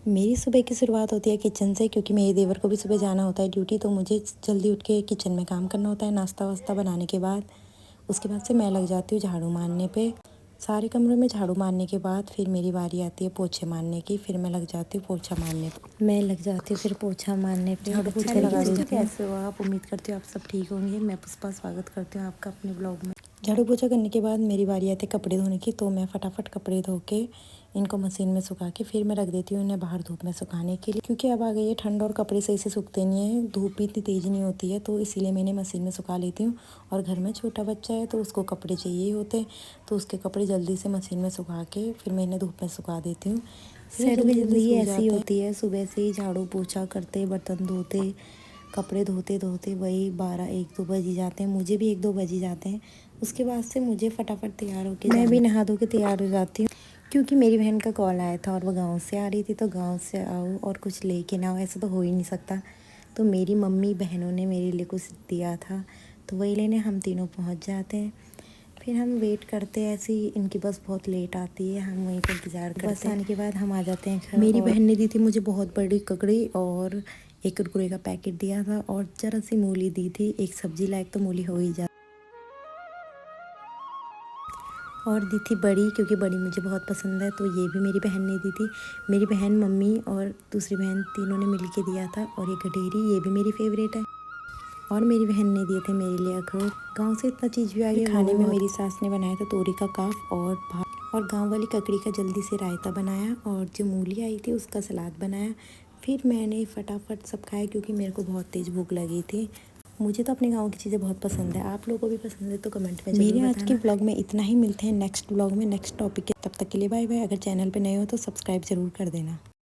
मेरी सुबह की शुरुआत होती है किचन से, क्योंकि मेरे देवर को भी सुबह जाना होता है ड्यूटी, तो मुझे जल्दी उठ के किचन में काम करना होता है नाश्ता वास्ता बनाने के बाद। उसके बाद से मैं लग जाती हूँ झाड़ू मारने पे। सारे कमरों में झाड़ू मारने के बाद फिर मेरी बारी आती है पोछे मारने की। फिर मैं लग जाती हूँ पोछा मारने पे। मैं लग जाती हूँ फिर पोछा मारने पे। झाड़ू पोछा लगा देती हूँ। कैसे हो आप? उम्मीद करती हूँ आप सब ठीक होंगे। मैं पुष्पा स्वागत करती हूँ आपका अपने ब्लॉग में। झाड़ू पोछा करने के बाद मेरी बारी आती है कपड़े धोने की, तो मैं फटाफट कपड़े धो के इनको मशीन में सुखा के फिर मैं रख देती हूँ इन्हें बाहर धूप में सुखाने के लिए, क्योंकि अब आ गई है ठंड और कपड़े सही से सूखते नहीं हैं। धूप भी इतनी तेज़ नहीं होती है, तो इसीलिए मैं इन्हें मशीन में सुखा लेती हूँ। और घर में छोटा बच्चा है तो उसको कपड़े चाहिए होते हैं, तो उसके कपड़े जल्दी से मशीन में सुखा के फिर मैं इन्हें धूप में सुखा देती हूँ। शहरों की ज़िंदगी ऐसी होती है, सुबह से ही झाड़ू पोछा करते, बर्तन धोते, कपड़े धोते धोते वही 12-1-2 बज ही जाते हैं। मुझे भी 1-2 बज ही जाते हैं। उसके बाद से मुझे फटाफट तैयार होके मैं भी नहा धो के तैयार हो जाती हूँ, क्योंकि मेरी बहन का कॉल आया था और वो गांव से आ रही थी। तो गांव से आओ और कुछ लेके ना आओ, ऐसा तो हो ही नहीं सकता। तो मेरी मम्मी बहनों ने मेरे लिए कुछ दिया था, तो वही लेने हम तीनों पहुँच जाते हैं। फिर हम वेट करते हैं, ऐसे ही इनकी बस बहुत लेट आती है, हम वहीं पर इंतज़ार करते हैं। बस आने के बाद हम आ जाते हैं घर। मेरी बहन ने दी थी मुझे बहुत बड़ी ककड़ी और एक कुरकुरे का पैकेट दिया था और ज़रा सी मूली दी थी। एक सब्जी लायक तो मूली हो ही जाती, और दी थी बड़ी, क्योंकि बड़ी मुझे बहुत पसंद है, तो ये भी मेरी बहन ने दी थी। मेरी बहन, मम्मी और दूसरी बहन तीनों ने मिल के दिया था। और ये गडेरी, ये भी मेरी फेवरेट है। और मेरी बहन ने दिए थे मेरे लिए अखरोट। गांव से इतना चीज़ भी आ गया। खाने में मेरी सास ने बनाया था तोरी का काफ और भात, और गांव वाली ककड़ी का जल्दी से रायता बनाया, और जो मूली आई थी उसका सलाद बनाया। फिर मैंने फटाफट सब खाया, क्योंकि मेरे को बहुत तेज़ भूख लगी थी। मुझे तो अपने गांव की चीज़ें बहुत पसंद है। आप लोगों को भी पसंद है तो कमेंट में जरूर बताना। मेरे आज के ब्लॉग में इतना ही। मिलते हैं नेक्स्ट ब्लॉग में नेक्स्ट टॉपिक के। तब तक के लिए बाय बाय। अगर चैनल पे नए हो तो सब्सक्राइब ज़रूर कर देना।